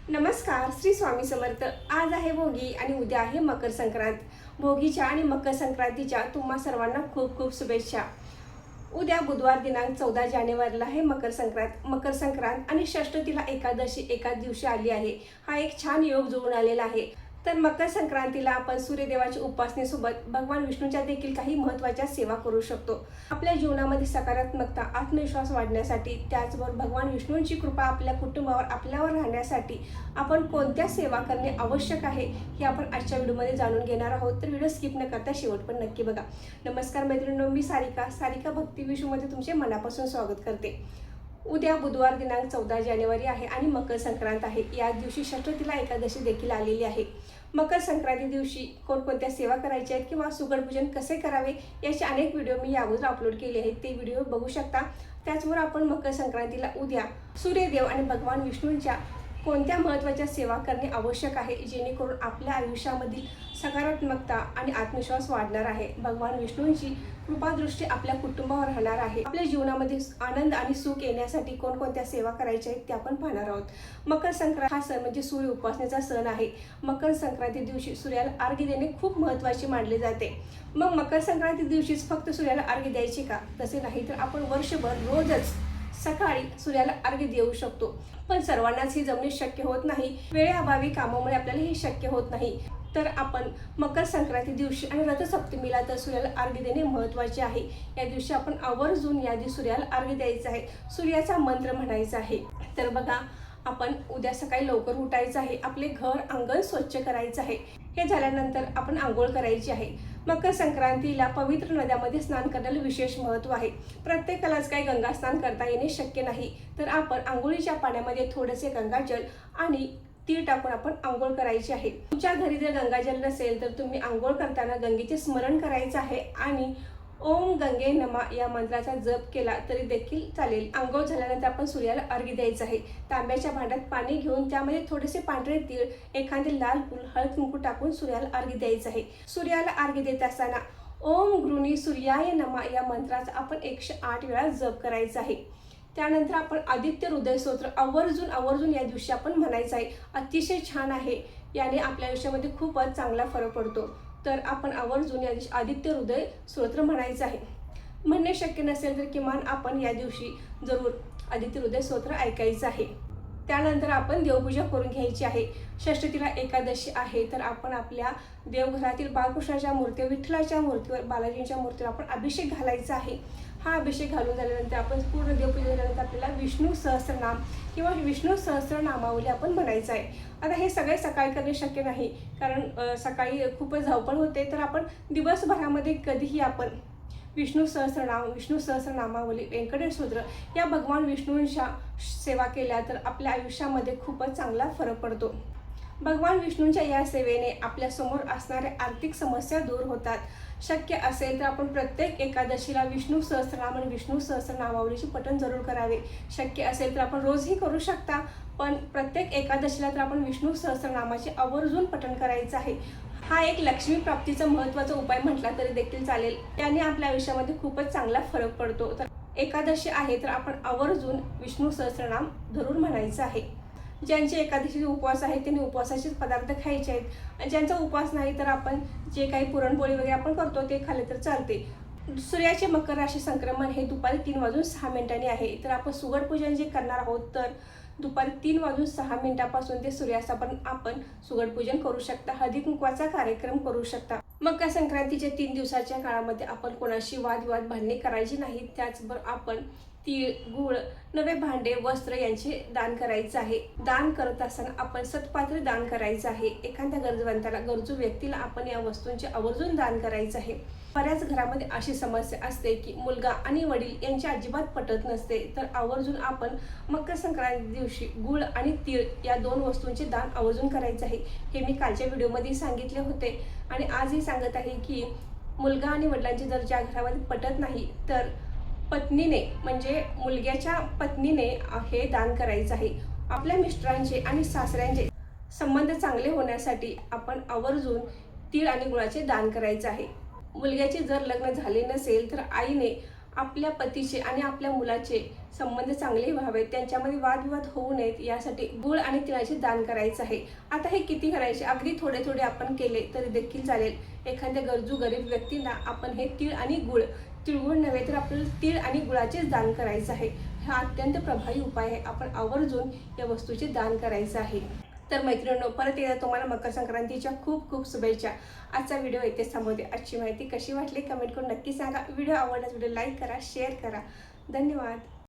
नमस्कार, श्री स्वामी समर्थ। आज आहे भोगी आणि उद्या आहे मकर संक्रांत। भोगीच्या आणि मकर संक्रांतीच्या तुम्हा सर्वांना खूप खूप शुभेच्छा। उद्या बुधवार दिनांक 14 जानेवारीला आहे मकर संक्रांत। मकर संक्रांत आणि षष्ठीला एकादशी एकाच दिवशी आली आहे। हा एक छान योग जुळून आलेला आहे। तर मकर संक्रांतीला आपण सूर्यदेवाच्या उपासनेसोबत भगवान विष्णूच्या देखील काही महत्त्वाच्या सेवा करू शकतो। आपल्या जीवनामध्ये सकारात्मकता, आत्मविश्वास वाढण्यासाठी, त्याचबरोबर भगवान विष्णूंची कृपा आपल्या कुटुंबावर आपल्यावर राहण्यासाठी आपण कोणत्या सेवा करणे आवश्यक आहे हे आपण आजच्या व्हिडिओमध्ये जाणून घेणार आहोत। तर व्हिडिओ स्किप न करता शेवट पण नक्की बघा। नमस्कार मैत्रिणींनो, मी सारिका भक्ती विश्वमध्ये तुमचे मनापासून स्वागत करते। उद्या बुधवार दिनांक 14 जानेवारी आहे आणि मकर संक्रांत आहे। या दिवशी षष्ठीला एकादशी देखील आलेली आहे। मकर संक्रांती दिवशी कोणकोणत्या सेवा करायच्या आहेत किंवा सुगडपूजन कसे करावे याचे अनेक व्हिडिओ मी यावर अपलोड केले आहेत, ते व्हिडिओ बघू शकता। त्याचबरोबर आपण मकर संक्रांतीला उद्या सूर्यदेव आणि भगवान विष्णूंच्या कोणत्या महत्त्वाच्या सेवा करणे आवश्यक आहे जेणेकरून आपल्या आयुष्यामधील सकारात्मकता आणि आत्मविश्वास वाढणार आहे। भगवान विष्णूंची कृपादृष्टी आपल्या कुटुंबावर राहणार आहे। आपल्या जीवनामध्ये आनंद आणि सुख येण्यासाठी कोणकोणत्या सेवा करायच्या आहेत ते आपण पाहणार आहोत। मकर संक्रांत हा सण म्हणजे सूर्य उपासनेचा सण आहे। मकर संक्रांती दिवशी सूर्याला अर्घ्य देणे खूप महत्त्वाचे मानले जाते। मग मकर संक्रांती दिवशीच फक्त सूर्याला अर्घ्य द्यायचे का? तसे नाही, तर आपण वर्षभर रोजच सकाळी सूर्याला अर्घ्य देऊ शकतो। पण सर्वांनाच ही जमणे शक्य होत नाही। वेळेअभावी कामामुळे आपल्याला हे शक्य होत नाही। तर आपण मकर संक्रांती दिवशी आणि रथसप्तमीला तर सूर्याला अर्घ्य देणे महत्त्वाचे आहे। या दिवशी आपण आवर्जून या दिवशी सूर्याला अर्घ्य द्यायचं आहे, सूर्याचा मंत्र म्हणायचा आहे। तर बघा, आपण उद्या सकाळी लवकर उठायचं आहे, आपले घर अंगण स्वच्छ करायचं आहे। हे झाल्यानंतर आपण आंघोळ करायची आहे। मकर संक्रांतीला पवित्र नद्यामध्ये स्नान करण्याला विशेष महत्त्व आहे। प्रत्येकालाच काही गंगा स्नान करता येणे शक्य नाही, तर आपण आंघोळीच्या पाण्यामध्ये थोडेसे गंगाजल आणि तीळ टाकून आपण आंघोळ करायची आहे। तुमच्या घरी जर गंगाजल नसेल तर तुम्ही आंघोळ करताना गंगेचे स्मरण करायचं आहे आणि ओम गंगे नमः या मंत्राचा जप केला तरी देखील चालेल। आंघोळ झाल्यानंतर आपण सूर्याला अर्घ्य द्यायचं आहे। तांब्याच्या भांड्यात पाणी घेऊन त्यामध्ये थोडेसे पांढरे तीळ, एखादे लाल फूल, हळद कुंकू टाकून सूर्याला अर्घ्य द्यायचं आहे। सूर्याला अर्घ्य देत असताना ओम गृणी सूर्याय नमः या मंत्राचा आपण 108 वेळा जप करायचा आहे। त्यानंतर आपण आदित्य हृदय स्तोत्र आवर्जून या दिवशी आपण म्हणायचं आहे। अतिशय छान आहे, याने आपल्या आयुष्यामध्ये खूपच चांगला फरक पडतो। तर आपण आवर्जून या दिवशी आदित्य हृदय स्तोत्र म्हणायचं आहे। म्हणणे शक्य नसेल तर किमान आपण या दिवशी जरूर आदित्य हृदय स्तोत्र ऐकायचं आहे। त्यानंतर आपण देवपूजा करून घ्यायची आहे। षष्ठीला एकादशी आहे, तर आपण आपल्या देवघरातील बाळकृष्णाच्या मूर्तीवर, विठ्ठलाच्या मूर्तीवर, बालाजींच्या मूर्तीवर आपण अभिषेक घालायचा आहे। हा अभिषेक घालून झाल्यानंतर आपण पूर्ण देवपूजा झाल्यानंतर आपल्याला विष्णू सहस्त्रनाम किंवा विष्णू सहस्त्रनामावली आपण म्हणायचं आहे। आता हे सगळे सकाळी करणे शक्य नाही, कारण सकाळी खूपच धावपळ होते। तर आपण दिवसभरामध्ये कधीही आपण विष्णू सहस्त्रनामावली, व्यंकटेश स्तोत्र या भगवान विष्णूंच्या सेवा केल्या तर आपल्या आयुष्यामध्ये खूपच चांगला फरक पडतो। भगवान विष्णूंच्या या सेवेने आपल्या समोर असणाऱ्या आर्थिक समस्या दूर होतात। शक्य असेल तर आपण प्रत्येक एकादशीला विष्णू सहस्त्रनाम आणि विष्णू सहस्त्रनामावलीचे पठण जरूर करावे। शक्य असेल तर आपण रोजही करू शकता, पण प्रत्येक एकादशीला तर आपण विष्णू सहस्त्रनामाचे आवर्जून पठण करायचं आहे। हा एक लक्ष्मी प्राप्तीचा महत्त्वाचा उपाय म्हटला तरी देखील चालेल। याने आपल्या आयुष्यामध्ये खूपच चांगला फरक पडतो। तर एकादशी आहे तर आपण आवर्जून विष्णू सहस्त्रनाम जरूर म्हणायचं आहे। ज्यांचे एकादशीचे उपवास आहेत त्यांनी उपवासाचे पदार्थ खायचे आहेत, आणि ज्यांचा उपवास नाही तर आपण जे काही पुरणपोळी वगैरे आपण करतो ते खाल्ले तर चालते। सूर्याचे मकर राशी संक्रमण हे दुपारी 3:06 आहे, तर आपण सुगडपूजन जे करणार आहोत तर दुपारी 3:06 ते सूर्यास्तापर्यंत आपण सुगडपूजन करू शकता, हळदी कुंकवाचा कार्यक्रम करू शकता। मकर संक्रांतीच्या 3 दिवसाच्या काळामध्ये आपण कोणाशी वादविवाद भांडणे करायची नाही। त्याचबरोबर आपण तीळ, गूळ, नवे भांडे, वस्त्र यांचे दान करायचं आहे। दान करत असताना आपण सत्पात्र दान करायचं आहे। एखाद्या गरजवंताला, गरजू व्यक्तीला आपण या वस्तूंचे आवर्जून दान करायचं आहे। बऱ्याच घरामध्ये अशी समस्या असते की मुलगा आणि वडील यांची अजिबात पटत नसते, तर आवर्जून आपण मकर संक्रांती दिवशी गूळ आणि तीळ या 2 वस्तूंचे दान आवर्जून करायचं आहे। हे मी कालच्या व्हिडिओमध्ये सांगितले होते आणि आजही सांगत आहे की मुलगा आणि वडिलांचे जर ज्या घरामध्ये पटत नाही तर पत्नीने म्हणजे मुलग्याच्या पत्नीने हे दान करायचं आहे। आपल्या मिस्टरांचे आणि सासऱ्यांचे संबंध चांगले होण्यासाठी आपण आवर्जून तीळ आणि गुळाचे दान करायचं आहे। मुलग्याचे जर लग्न झाले नसेल तर आईने आपल्या पतीचे आणि आपल्या मुलाचे संबंध चांगले व्हावेत, त्यांच्यामध्ये वादविवाद होऊ नयेत, यासाठी गुळ आणि तिळाचे दान करायचं आहे. आता हे किती करायचे, अगदी थोडे थोडे आपण केले तरी देखील चालेल. एखाद्या गरजू गरीब व्यक्तींना आपण हे तीळ आणि गुळ, तिळगुळ नव्हे तर आपल्याला तीळ आणि गुळाचेच दान करायचं आहे. हा अत्यंत प्रभावी उपाय आहे. आपण आवर्जून या वस्तूचे दान करायचं आहे. तर मैत्रिणींनो, परत एकदा तुम्हाला मकर संक्रांतीच्या खूप खूप शुभेच्छा. आजचा व्हिडिओ इथेच थांबवते. आजची माहिती कशी वाटली कमेंट करून नक्की सांगा. व्हिडिओ आवडल्यास व्हिडिओ लाईक करा, शेअर करा. धन्यवाद.